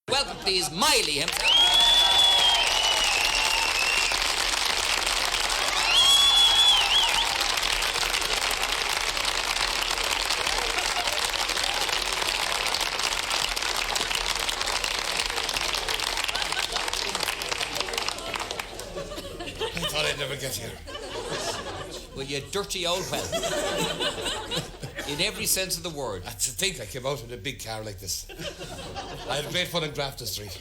Welcome, please, Miley himself. I thought I'd never get here. Well, you dirty old whelp. In every sense of the word. To think I came out in a big car like this. I had great fun in Grafton Street.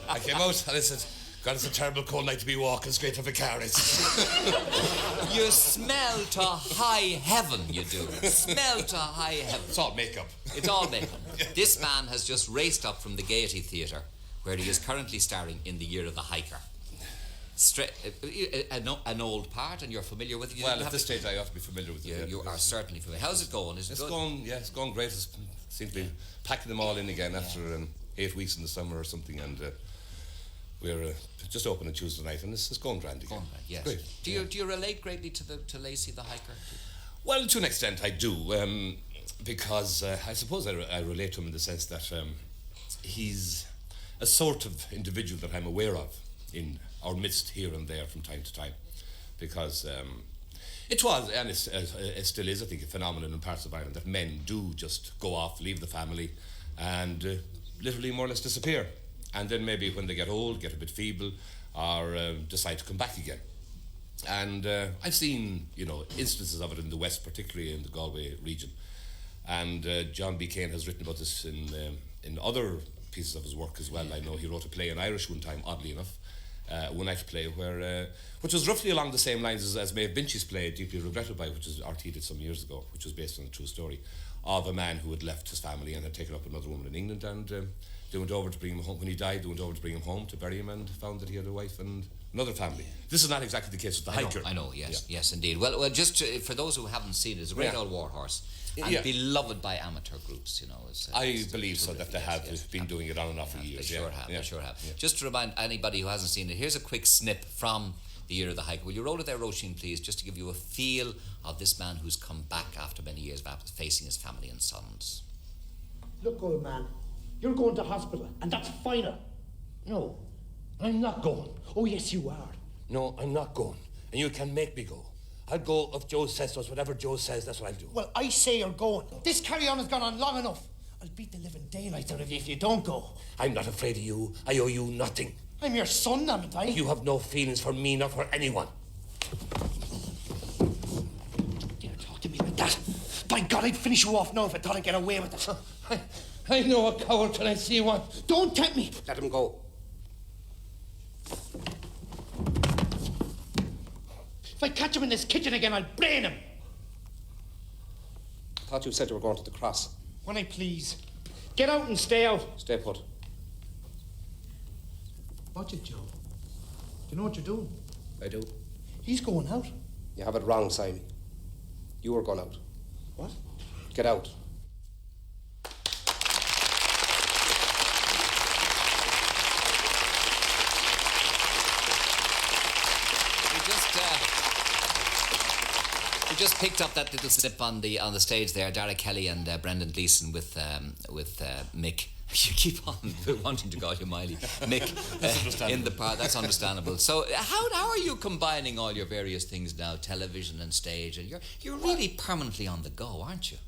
I came out and I said, God, it's a terrible cold night to be walking straight to the car. You smell to high heaven, you do. Smell to high heaven. It's all makeup. It's all makeup. This man has just raced up from the Gaeity Theatre, where he is currently starring in The Year of the Hiker. An old part, and you're familiar with it. Well, at this stage, I ought to be familiar with it. You are certainly familiar. How's it going? Is it good? It's going great. It seems to be packing them all in again after 8 weeks in the summer or something, and we're just opening Tuesday night, and it's going grand again. Going grand, yes. Great. Do you relate greatly to Lacy the Hiker? Well, to an extent, I do, because I suppose I relate to him in the sense that he's a sort of individual that I'm aware of in our midst here and there from time to time, because it was, and it still is, I think, a phenomenon in parts of Ireland that men do just go off, leave the family, and literally more or less disappear. And then maybe when they get old, get a bit feeble, or decide to come back again. And I've seen, instances of it in the West, particularly in the Galway region. And John B Keane has written about this in other pieces of his work as well. I know he wrote a play in Irish one time, oddly enough, one night play which was roughly along the same lines as Maeve Binchy's play, Deeply Regretted By, which was RT did some years ago, which was based on a true story of a man who had left his family and had taken up another woman in England, and they went over to bring him home. When he died, they went over to bring him home to bury him, and found that he had a wife and another family. This is not exactly the case with the Hiker. I know, yes, indeed. Well, just for those who haven't seen it, it's a great old war horse, and beloved by amateur groups, I believe so, that they have been doing it on and off for years. They sure have. Just to remind anybody who hasn't seen it, here's a quick snip from The Year of the Hiker. Will you roll it there, Roisin, please, just to give you a feel of this man who's come back after many years of facing his family and sons. Look, old man, you're going to hospital, and that's final. No, I'm not going. Oh, yes, you are. No, I'm not going. And you can make me go. I'll go if Joe says so. Whatever Joe says, that's what I'll do. Well, I say you're going. This carry-on has gone on long enough. I'll beat the living daylights out of you if you don't go. I'm not afraid of you. I owe you nothing. I'm your son, haven't I? You have no feelings for me, not for anyone. You talk to me like that. By God, I'd finish you off now if I thought I'd get away with it. I know a coward till I see one. Don't tempt me. Let him go. If I catch him in this kitchen again, I'll brain him. I thought you said you were going to the cross. When I please. Get out and stay out. Stay put. Watch it, Joe. Do you know what you're doing? I do. He's going out. You have it wrong, Simey. You were going out. What? Get out. We just picked up that little snip on the stage there. Dara Kelly and Brendan Gleeson with Mick. You keep on wanting to call you Miley. Mick in the part. That's understandable. So how are you combining all your various things now, television and stage? And you're really permanently on the go, aren't you?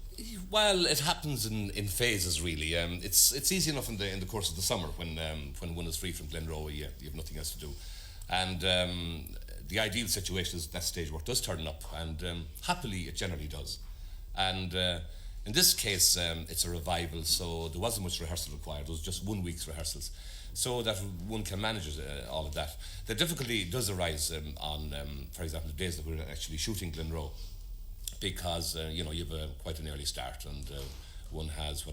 Well, it happens in phases, really. It's easy enough in the course of the summer when one is free from Glenroe. You have nothing else to do, and the ideal situation is that stage work does turn up, and happily it generally does. And in this case, it's a revival, so there wasn't much rehearsal required. There was just 1 week's rehearsals, so that one can manage all of that. The difficulty does arise on, for example, the days that we're actually shooting Glenroe, because you have quite an early start, and one has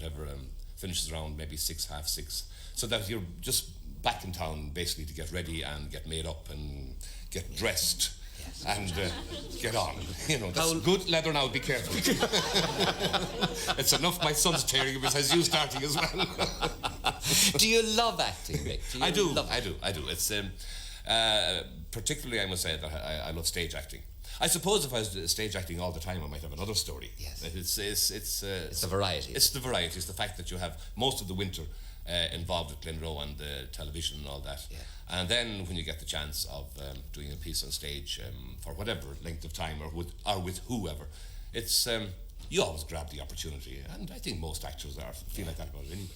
finishes around maybe 6, half 6, so that you're just back in town basically to get ready and get made up and get dressed. Yes. And get on. That's good leather now, be careful. It's enough my son's tearing besides you starting as well. Do you love acting, Mick? I do. It's particularly, I must say, that I love stage acting. I suppose if I was stage acting all the time, I might have another story. Yes. It's the variety. It's the variety. It's the fact that you have most of the winter involved with Glenroe and the television and all that. Yeah. And then when you get the chance of doing a piece on stage for whatever length of time or with whoever, it's you always grab the opportunity, and I think most actors feel like that about it anyway.